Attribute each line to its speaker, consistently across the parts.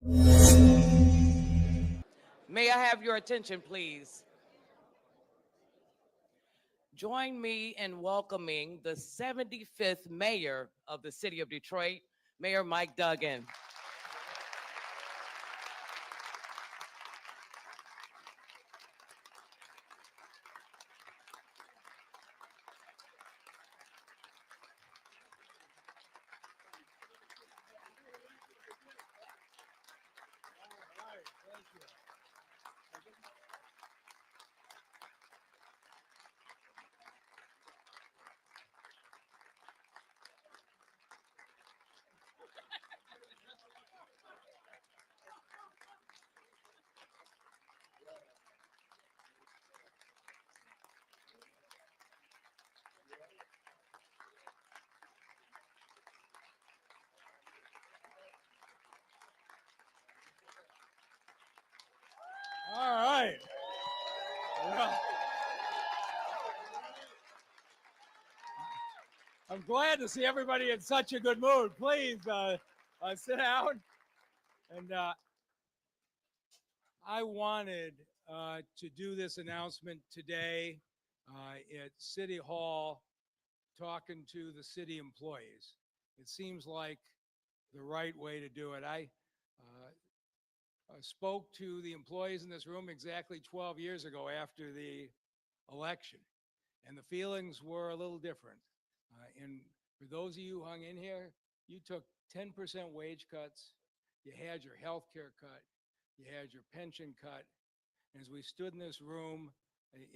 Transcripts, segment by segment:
Speaker 1: May I have your attention, please? Join me in welcoming the 75th mayor of the city of Detroit, Mayor Mike Duggan.
Speaker 2: All right. Well, I'm glad to see everybody in such a good mood. Please sit down. And I wanted to do this announcement today at City Hall, talking to the city employees. It seems like the right way to do it. I spoke to the employees in this room exactly 12 years ago after the election, and the feelings were a little different. And for those of you who hung in here, you took 10% wage cuts, you had your health care cut, you had your pension cut. And as we stood in this room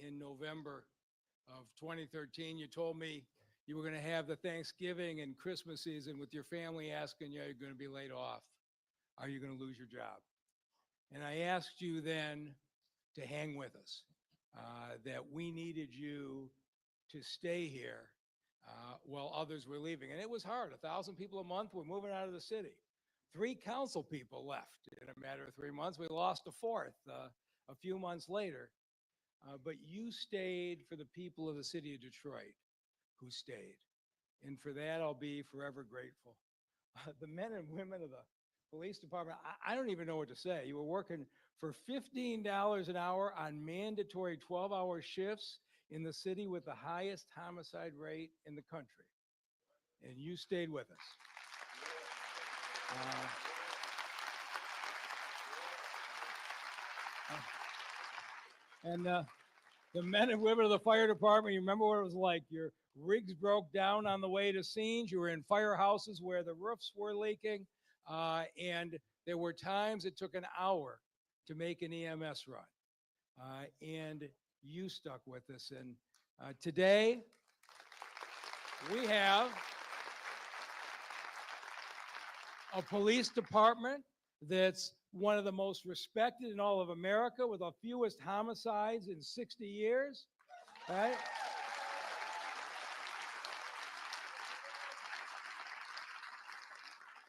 Speaker 2: in November of 2013, you told me you were going to have the Thanksgiving and Christmas season with your family asking you, are you going to be laid off? Are you going to lose your job? And I asked you then to hang with us, that we needed you to stay here while others were leaving. And it was hard. 1,000 people a month were moving out of the city. 3 council people left in a matter of 3 months. We lost a 4th a few months later. But you stayed for the people of the city of Detroit who stayed. And for that, I'll be forever grateful. The men and women of the police department, I don't even know what to say. You were working for $15 an hour on mandatory 12-hour shifts in the city with the highest homicide rate in the country. And you stayed with us. And the men and women of the fire department, you remember what it was like. Your rigs broke down on the way to scenes. You were in firehouses where the roofs were leaking. And there were times it took an hour to make an EMS run. And you stuck with us. And today, we have a police department that's one of the most respected in all of America, with the fewest homicides in 60 years, right?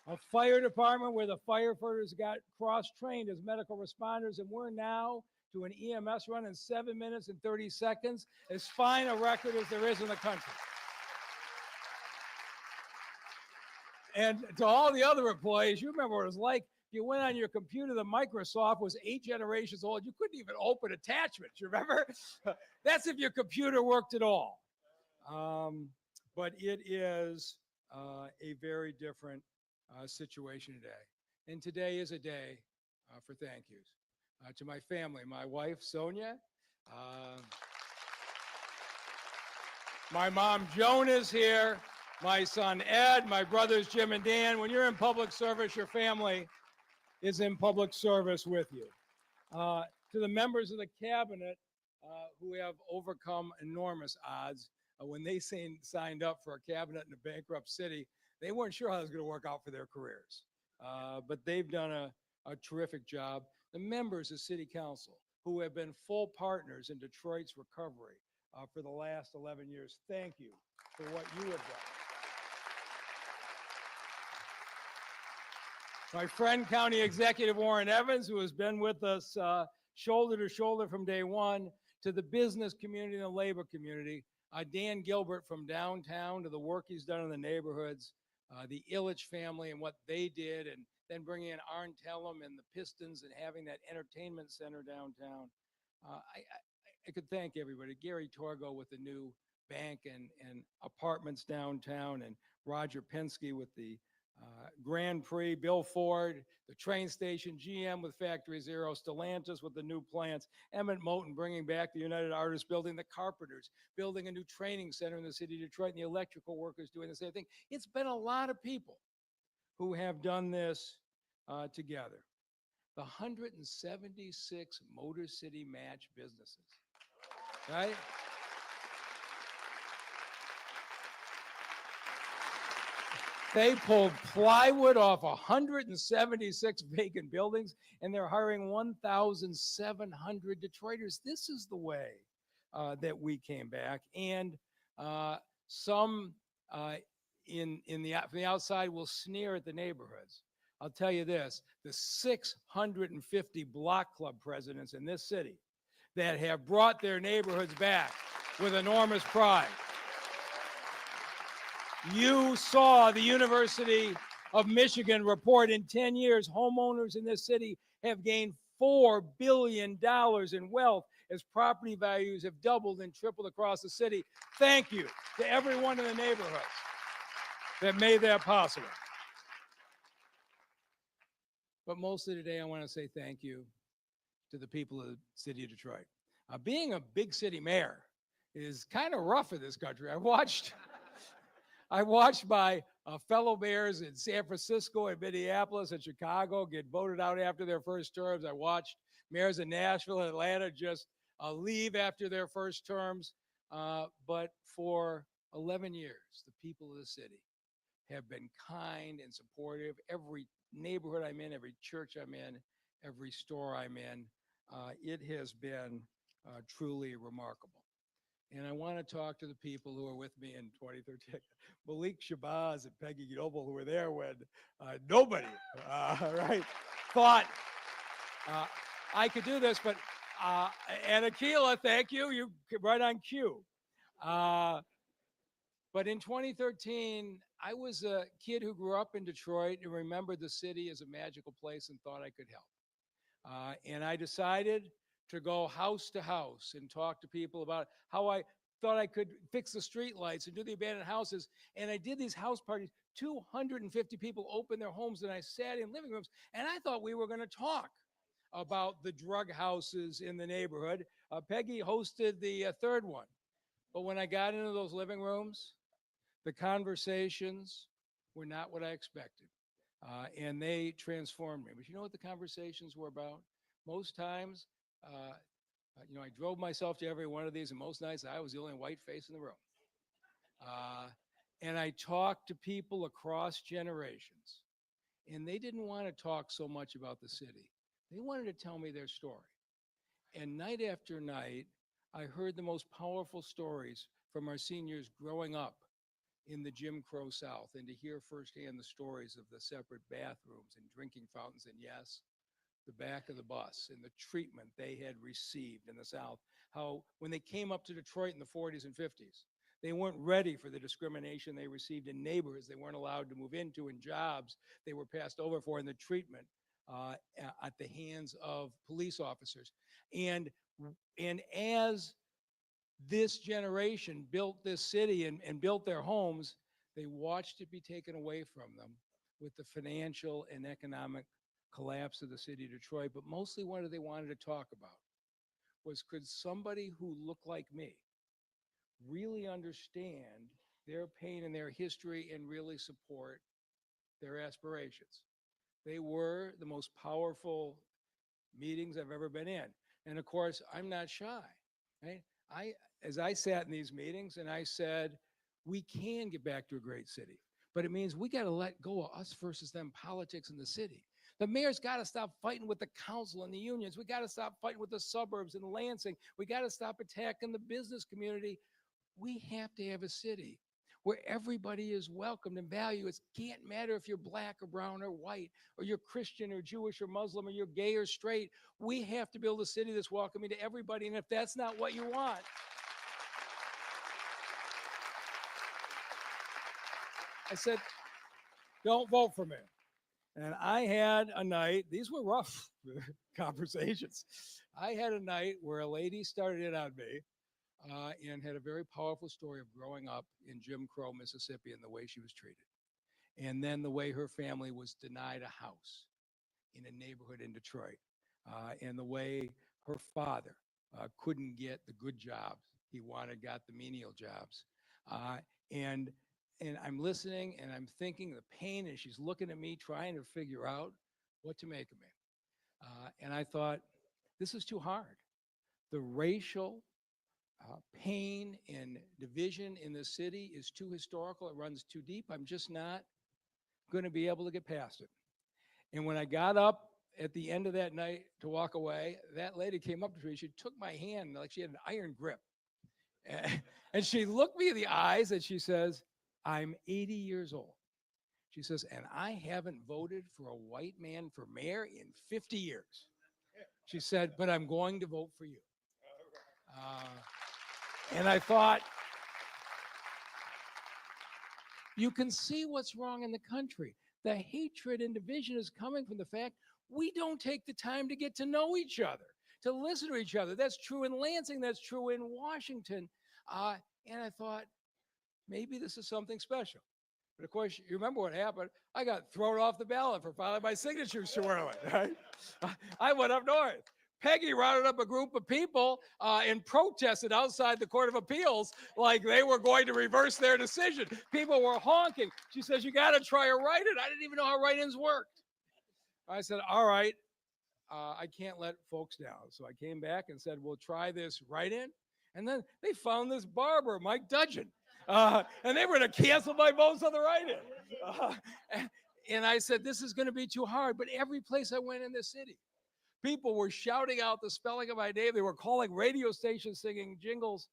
Speaker 2: A fire department where the firefighters got cross-trained as medical responders, and we're now to an EMS run in 7 minutes and 30 seconds, as fine a record as there is in the country. And to all the other employees, you remember what it was like. If you went on your computer, the Microsoft was 8 generations old. You couldn't even open attachments, you remember? That's if your computer worked at all. But it is a very different situation today. And today is a day for thank yous. To my family, my wife, Sonia, my mom, Joan, is here, my son, Ed, my brothers, Jim and Dan. When you're in public service, your family is in public service with you. To the members of the cabinet who have overcome enormous odds. When they signed up for a cabinet in a bankrupt city, they weren't sure how it was going to work out for their careers. But they've done a terrific job. The members of City Council who have been full partners in Detroit's recovery for the last 11 years, thank you for what you have done. My friend, County Executive Warren Evans, who has been with us shoulder to shoulder from day one, to the business community and the labor community. Dan Gilbert from downtown, to the work he's done in the neighborhoods, the Illich family and what they did, and then bringing in Arntellum and the Pistons and having that entertainment center downtown. I could thank everybody. Gary Torgo with the new bank and apartments downtown, and Roger Penske with the Grand Prix, Bill Ford, the train station, GM with Factory Zero, Stellantis with the new plants, Emmett Moten bringing back the United Artists Building, the Carpenters building a new training center in the city of Detroit, and the electrical workers doing the same thing. It's been a lot of people who have done this together. The 176 Motor City Match businesses, right? They pulled plywood off 176 vacant buildings, and they're hiring 1,700 Detroiters. This is the way that we came back. And some from the outside will sneer at the neighborhoods. I'll tell you this, the 650 block club presidents in this city that have brought their neighborhoods back with enormous pride. You saw the University of Michigan report in 10 years, homeowners in this city have gained $4 billion in wealth as property values have doubled and tripled across the city. Thank you to everyone in the neighborhoods that made that possible. But mostly today, I want to say thank you to the people of the city of Detroit. Being a big city mayor is kind of rough in this country. I watched my fellow mayors in San Francisco and Minneapolis and Chicago get voted out after their first terms. I watched mayors in Nashville and Atlanta just leave after their first terms. But for 11 years, the people of the city have been kind and supportive. Every neighborhood I'm in, every church I'm in, every store I'm in, it has been truly remarkable. And I want to talk to the people who are with me in 2013. Malik Shabazz and Peggy Noble, who were there when nobody, thought I could do this. But, and Akila, thank you. You right on cue. But in 2013, I was a kid who grew up in Detroit and remembered the city as a magical place and thought I could help. And I decided to go house to house and talk to people about how I thought I could fix the street lights and do the abandoned houses. And I did these house parties. 250 people opened their homes, and I sat in living rooms, and I thought we were going to talk about the drug houses in the neighborhood. Peggy hosted the third one. But when I got into those living rooms, the conversations were not what I expected. And they transformed me. But you know what the conversations were about? Most times, I drove myself to every one of these, and most nights I was the only white face in the room. And I talked to people across generations, and they didn't want to talk so much about the city. They wanted to tell me their story. And night after night, I heard the most powerful stories from our seniors growing up in the Jim Crow South, and to hear firsthand the stories of the separate bathrooms and drinking fountains, and yes, the back of the bus and the treatment they had received in the South. How when they came up to Detroit in the 40s and 50s, they weren't ready for the discrimination they received in neighborhoods they weren't allowed to move into, and jobs they were passed over for, and the treatment at the hands of police officers. And as this generation built this city and built their homes, they watched it be taken away from them with the financial and economic collapse of the city of Detroit. But mostly what they wanted to talk about was, could somebody who looked like me really understand their pain and their history and really support their aspirations? They were the most powerful meetings I've ever been in. And of course, I'm not shy. Right? As I sat in these meetings and I said, we can get back to a great city, but it means we got to let go of us versus them politics in the city. The mayor's got to stop fighting with the council and the unions. We got to stop fighting with the suburbs and Lansing. We got to stop attacking the business community. We have to have a city where everybody is welcomed and valued. It can't matter if you're black or brown or white, or you're Christian or Jewish or Muslim, or you're gay or straight. We have to build a city that's welcoming to everybody. And if that's not what you want, I said, don't vote for me. And I had a night, these were rough conversations. I had a night where a lady started in on me and had a very powerful story of growing up in Jim Crow, Mississippi, and the way she was treated. And then the way her family was denied a house in a neighborhood in Detroit, and the way her father couldn't get the good jobs he wanted, got the menial jobs. Uh, and and I'm listening and I'm thinking the pain, and she's looking at me trying to figure out what to make of me. And I thought, this is too hard. The racial pain and division in the city is too historical. It runs too deep. I'm just not going to be able to get past it. And when I got up at the end of that night to walk away, that lady came up to me. She took my hand like she had an iron grip. And she looked me in the eyes and she says, I'm 80 years old. She says, and I haven't voted for a white man for mayor in 50 years. She said, but I'm going to vote for you. And I thought, you can see what's wrong in the country. The hatred and division is coming from the fact we don't take the time to get to know each other, to listen to each other. That's true in Lansing. That's true in Washington. And I thought, maybe this is something special. But of course, you remember what happened. I got thrown off the ballot for filing my signatures too early. Right? I went up north. Peggy rounded up a group of people and protested outside the Court of Appeals like they were going to reverse their decision. People were honking. She says, you got to try to write it. I didn't even know how write-ins worked. I said, all right, I can't let folks down. So I came back and said, we'll try this write-in. And then they found this barber, Mike Duggan, and they were going to cancel my votes on the write-in. And I said, this is going to be too hard. But every place I went in the city, people were shouting out the spelling of my name. They were calling radio stations, singing jingles.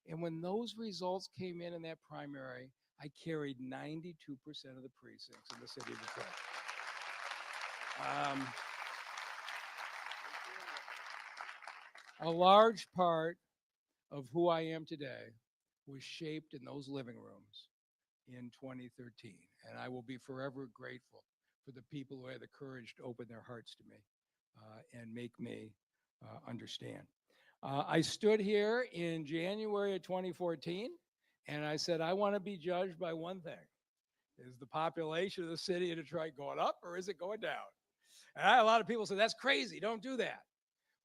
Speaker 2: And when those results came in that primary, I carried 92% of the precincts in the city of Detroit. A large part of who I am today was shaped in those living rooms in 2013. And I will be forever grateful for the people who had the courage to open their hearts to me and make me understand. I stood here in January of 2014, and I said, I want to be judged by one thing. Is the population of the city of Detroit going up, or is it going down? And a lot of people say, that's crazy, don't do that.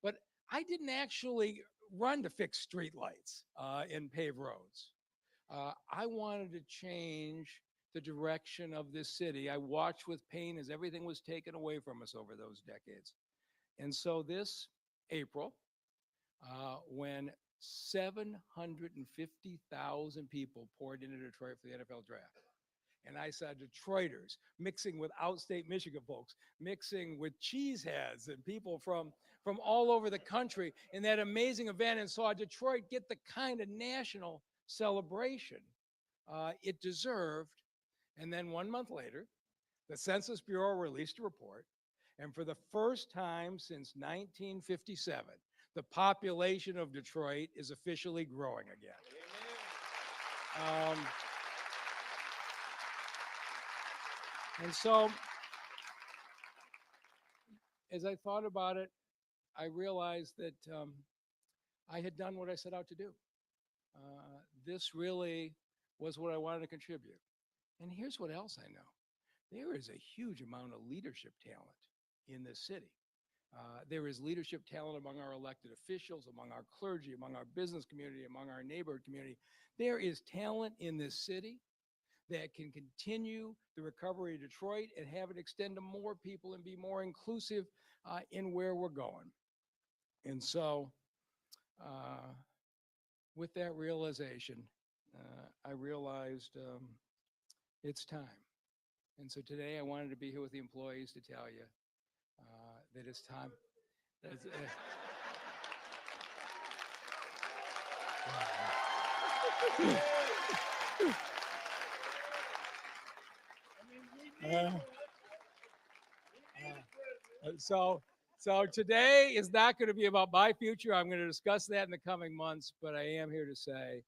Speaker 2: But I didn't actually run to fix streetlights and pave roads. I wanted to change the direction of this city. I watched with pain as everything was taken away from us over those decades. And so this April, when 750,000 people poured into Detroit for the NFL draft, and I saw Detroiters mixing with outstate Michigan folks, mixing with cheeseheads and people from all over the country in that amazing event, and saw Detroit get the kind of national celebration it deserved. And then 1 month later, the Census Bureau released a report. And for the first time since 1957, the population of Detroit is officially growing again. And so, as I thought about it, I realized that I had done what I set out to do. This really was what I wanted to contribute. And here's what else I know. There is a huge amount of leadership talent in this city. There is leadership talent among our elected officials, among our clergy, among our business community, among our neighborhood community. There is talent in this city that can continue the recovery of Detroit and have it extend to more people and be more inclusive in where we're going. And so with that realization, I realized it's time. And so today I wanted to be here with the employees to tell you that it's time. So today is not going to be about my future. I'm going to discuss that in the coming months, but I am here to say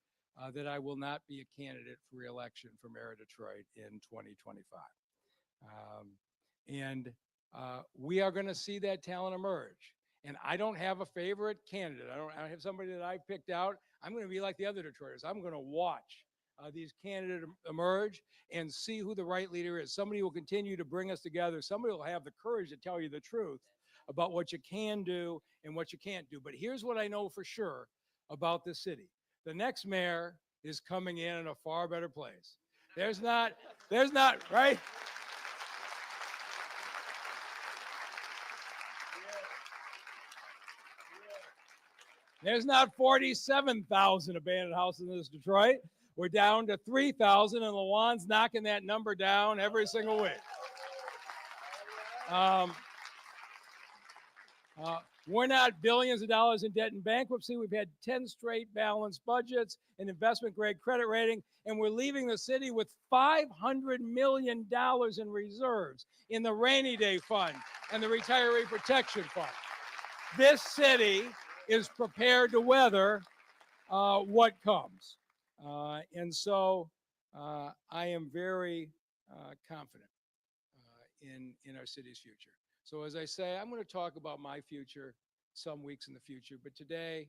Speaker 2: that I will not be a candidate for re-election for mayor of Detroit in 2025. And we are going to see that talent emerge. And I don't have a favorite candidate. I don't have somebody that I picked out. I'm going to be like the other Detroiters. I'm going to watch these candidates emerge and see who the right leader is. Somebody will continue to bring us together. Somebody will have the courage to tell you the truth about what you can do and what you can't do. But here's what I know for sure about this city. The next mayor is coming in a far better place. There's not, right? There's not 47,000 abandoned houses in this Detroit. We're down to 3,000, and Lawan's knocking that number down every single week. We're not billions of dollars in debt and bankruptcy. We've had 10 straight balanced budgets, an investment-grade credit rating, and we're leaving the city with $500 million in reserves in the rainy day fund and the retiree protection fund. This city is prepared to weather what comes. And so I am very confident in our city's future. So as I say, I'm going to talk about my future some weeks in the future, but today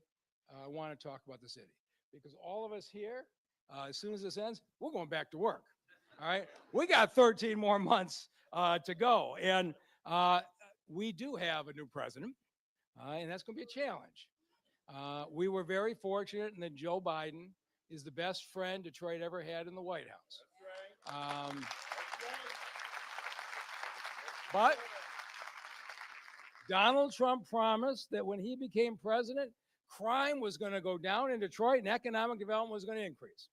Speaker 2: I want to talk about the city, because all of us here, as soon as this ends, we're going back to work. All right, we got 13 more months to go, and we do have a new president, and that's going to be a challenge. We were very fortunate in that Joe Biden is the best friend Detroit ever had in the White House. But Donald Trump promised that when he became president, crime was going to go down in Detroit and economic development was going to increase.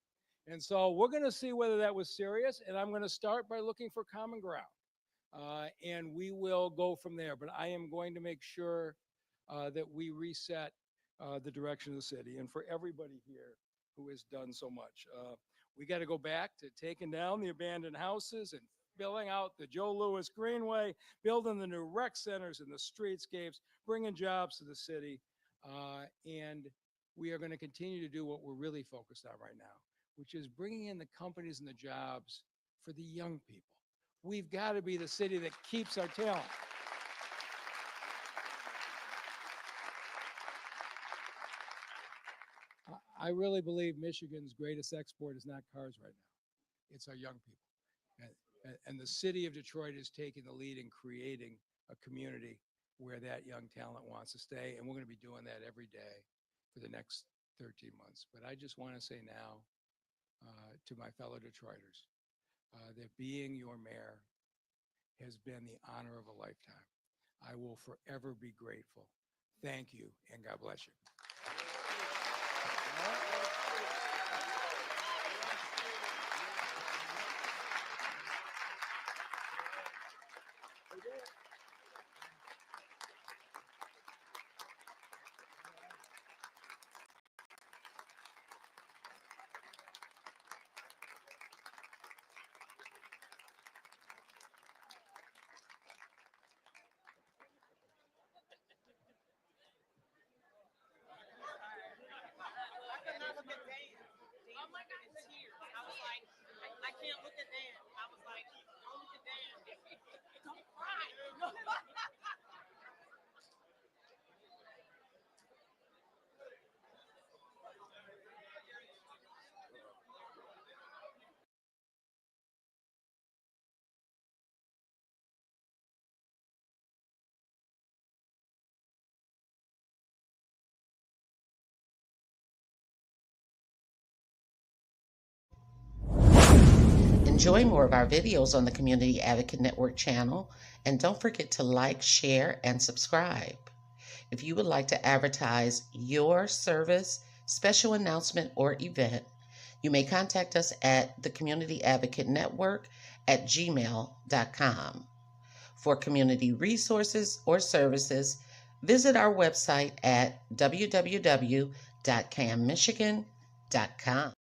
Speaker 2: And so we're going to see whether that was serious. And I'm going to start by looking for common ground. And we will go from there. But I am going to make sure that we reset the direction of the city. And for everybody here who has done so much, we got to go back to taking down the abandoned houses and filling out the Joe Louis Greenway, building the new rec centers and the streetscapes, bringing jobs to the city. And we are going to continue to do what we're really focused on right now, which is bringing in the companies and the jobs for the young people. We've got to be the city that keeps our talent. I really believe Michigan's greatest export is not cars right now. It's our young people. And the city of Detroit is taking the lead in creating a community where that young talent wants to stay. And we're going to be doing that every day for the next 13 months. But I just want to say now to my fellow Detroiters that being your mayor has been the honor of a lifetime. I will forever be grateful. Thank you, and God bless you.
Speaker 3: I can't look at Dan. I was like, don't look at Dan. Don't cry.
Speaker 4: Enjoy more of our videos on the Community Advocate Network channel, and don't forget to like, share, and subscribe. If you would like to advertise your service, special announcement, or event, you may contact us at the Community Advocate Network at gmail.com. For community resources or services, visit our website at www.canmichigan.com.